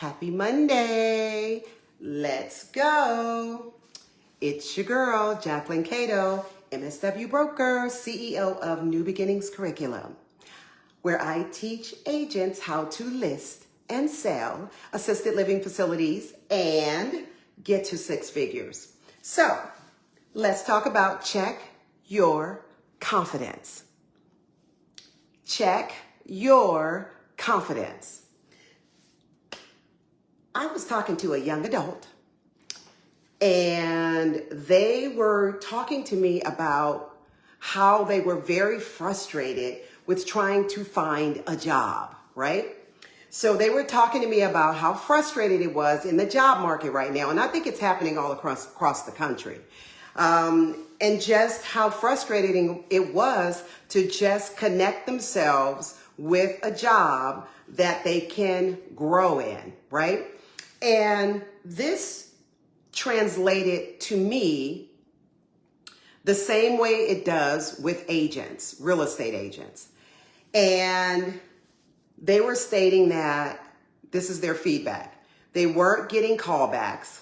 Happy Monday. Let's go. It's your girl, Jacqueline Cato, MSW Broker, CEO of New Beginnings Curriculum, where I teach agents how to list and sell assisted living facilities and get to six figures. So let's talk about check your confidence. Check your confidence. I was talking to a young adult, and they were talking to me about how they were very frustrated with trying to find a job, right? So they were talking to me about how frustrated it was in the job market right now. And I think it's happening all across the country. And just how frustrating it was to just connect themselves with a job that they can grow in, right? And this translated to me the same way it does with agents, real estate agents. And they were stating that this is their feedback. They weren't getting callbacks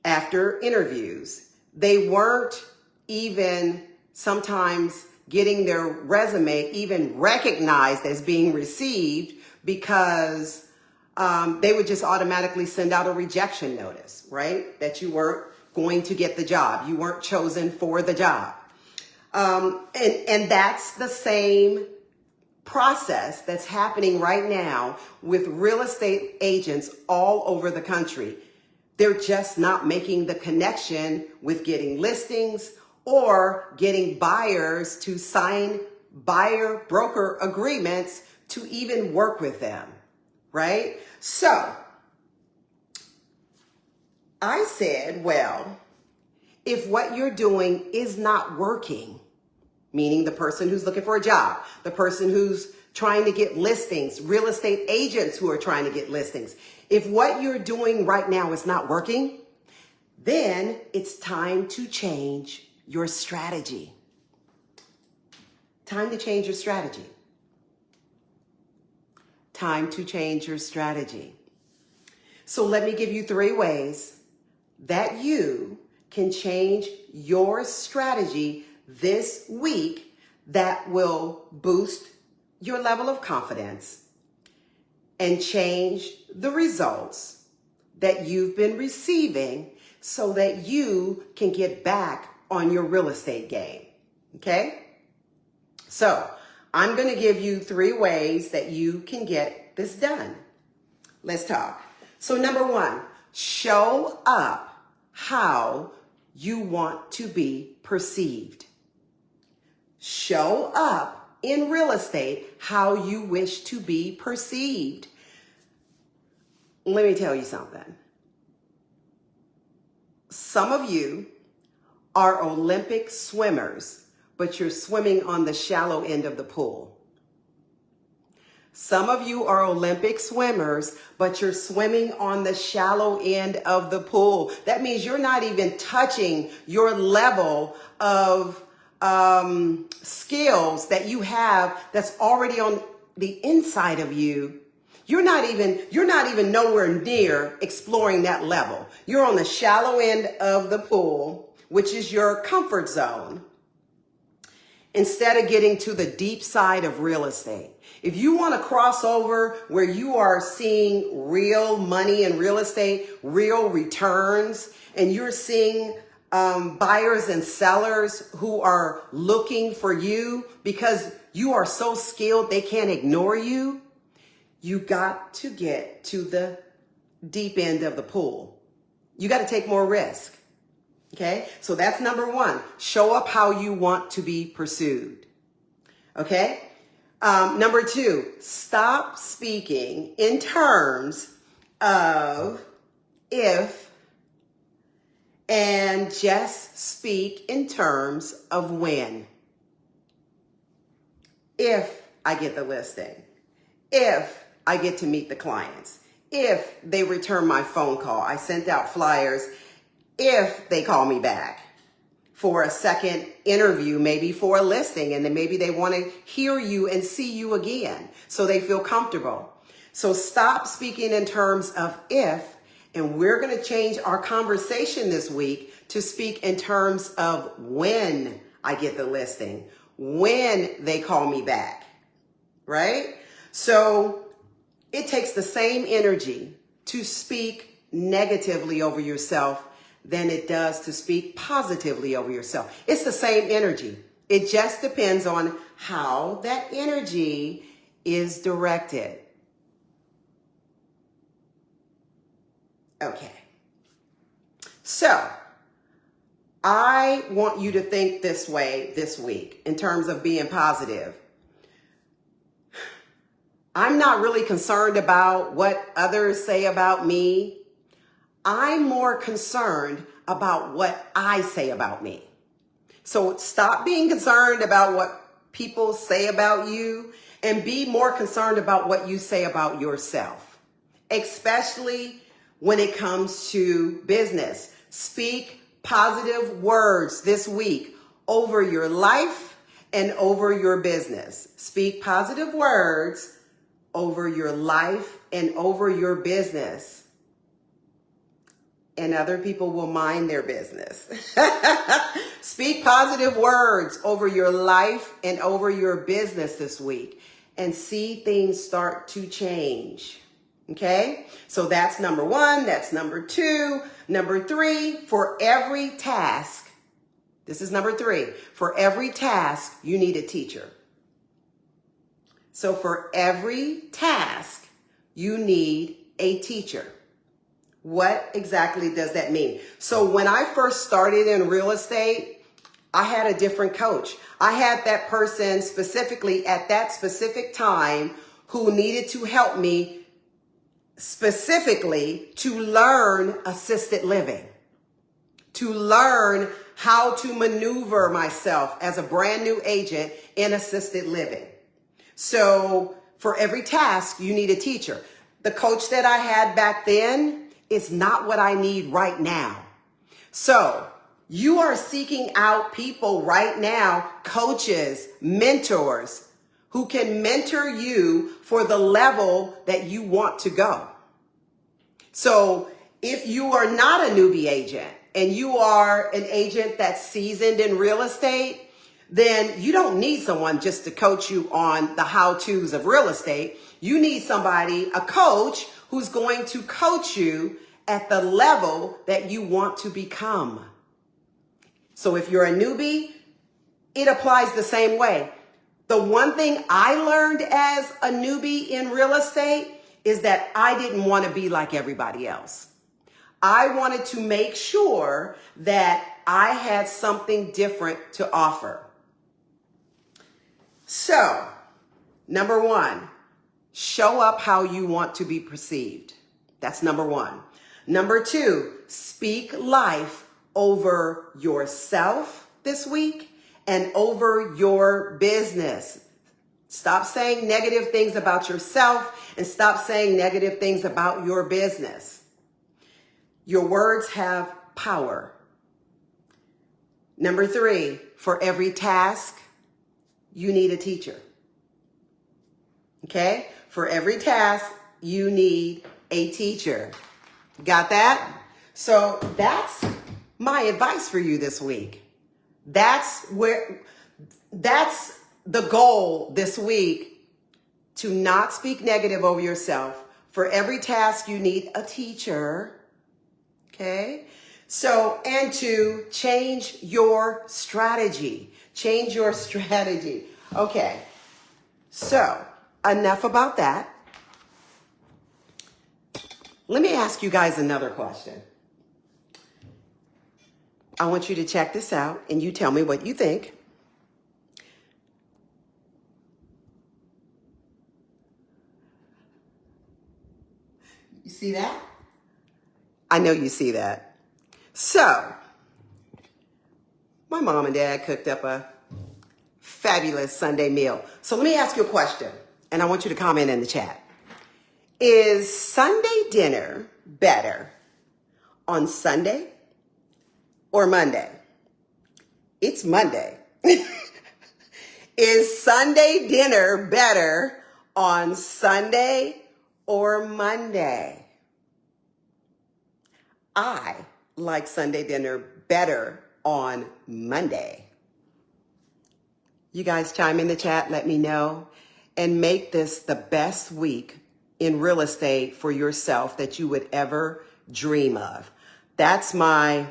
after interviews. They weren't even sometimes getting their resume even recognized as being received because they would just automatically send out a rejection notice, right? That you weren't going to get the job. You weren't chosen for the job. And that's the same process that's happening right now with real estate agents all over the country. They're just not making the connection with getting listings or getting buyers to sign buyer broker agreements to even work with them, right? So I said, well, if what you're doing is not working, meaning the person who's looking for a job, the person who's trying to get listings, real estate agents who are trying to get listings, if what you're doing right now is not working, then it's time to change your strategy. Time to change your strategy. Time to change your strategy. So let me give you 3 ways that you can change your strategy this week that will boost your level of confidence and change the results that you've been receiving so that you can get back on your real estate game. Okay? So I'm going to give you 3 ways that you can get this done. Let's talk. So number 1, show up how you want to be perceived. Show up in real estate how you wish to be perceived. Let me tell you something. Some of you are Olympic swimmers, but you're swimming on the shallow end of the pool. Some of you are Olympic swimmers, but you're swimming on the shallow end of the pool. That means you're not even touching your level of skills that you have that's already on the inside of you. You're not even nowhere near exploring that level. You're on the shallow end of the pool, which is your comfort zone, instead of getting to the deep side of real estate. If you want to cross over where you are seeing real money in real estate, real returns, and you're seeing buyers and sellers who are looking for you because you are so skilled they can't ignore you, you got to get to the deep end of the pool. You got to take more risk. Okay, so that's number 1. Show up how you want to be pursued. Okay, number 2, stop speaking in terms of if and just speak in terms of when. If I get the listing, if I get to meet the clients, if they return my phone call, I sent out flyers, if they call me back for a second interview, maybe for a listing, and then maybe they want to hear you and see you again so they feel comfortable. So stop speaking in terms of if, and we're going to change our conversation this week to speak in terms of when I get the listing, when they call me back, right? So it takes the same energy to speak negatively over yourself than it does to speak positively over yourself. It's the same energy. It just depends on how that energy is directed. Okay. So I want you to think this way this week in terms of being positive. I'm not really concerned about what others say about me. I'm more concerned about what I say about me. So stop being concerned about what people say about you and be more concerned about what you say about yourself, especially when it comes to business. Speak positive words this week over your life and over your business. Speak positive words over your life and over your business. And other people will mind their business. Speak positive words over your life and over your business this week and see things start to change. Okay? So that's number one. That's number two. Number three, for every task, this is number three, for every task, you need a teacher. So for every task, you need a teacher. What exactly does that mean? So when I first started in real estate, I had a different coach. I had that person specifically at that specific time who needed to help me specifically to learn assisted living, to learn how to maneuver myself as a brand new agent in assisted living. So for every task, you need a teacher. The coach that I had back then is not what I need right now. So you are seeking out people right now, coaches, mentors, who can mentor you for the level that you want to go. So if you are not a newbie agent and you are an agent that's seasoned in real estate, then you don't need someone just to coach you on the how-tos of real estate. You need somebody, a coach, who's going to coach you at the level that you want to become. So if you're a newbie, it applies the same way. The one thing I learned as a newbie in real estate is that I didn't want to be like everybody else. I wanted to make sure that I had something different to offer. So, number one, show up how you want to be perceived. That's number one. Number two, speak life over yourself this week and over your business. Stop saying negative things about yourself and stop saying negative things about your business. Your words have power. Number three, for every task, you need a teacher. Okay? For every task, you need a teacher. Got that? So that's my advice for you this week. That's the goal this week, to not speak negative over yourself. For every task, you need a teacher. Okay? So, and to change your strategy. Change your strategy. Okay. So, enough about that. Let me ask you guys another question. I want you to check this out and you tell me what you think. You see that? I know you see that. So, my mom and dad cooked up a fabulous Sunday meal. So let me ask you a question, and I want you to comment in the chat. Is Sunday dinner better on Sunday or Monday? It's Monday. Is Sunday dinner better on Sunday or Monday. I like Sunday dinner better on Monday. You guys chime in the chat, let me know, and make this the best week in real estate for yourself that you would ever dream of. That's my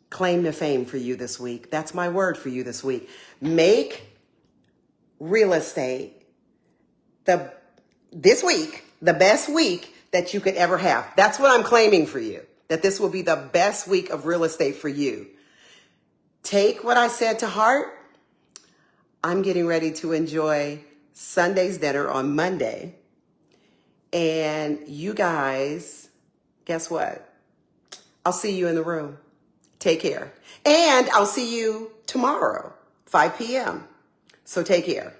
claim to fame for you this week. That's my word for you this week. Make real estate this week the best week that you could ever have. That's what I'm claiming for you, that this will be the best week of real estate for you. Take what I said to heart. I'm getting ready to enjoy Sunday's dinner on Monday. And you guys, guess what? I'll see you in the room. Take care. And I'll see you tomorrow, 5 p.m. So take care.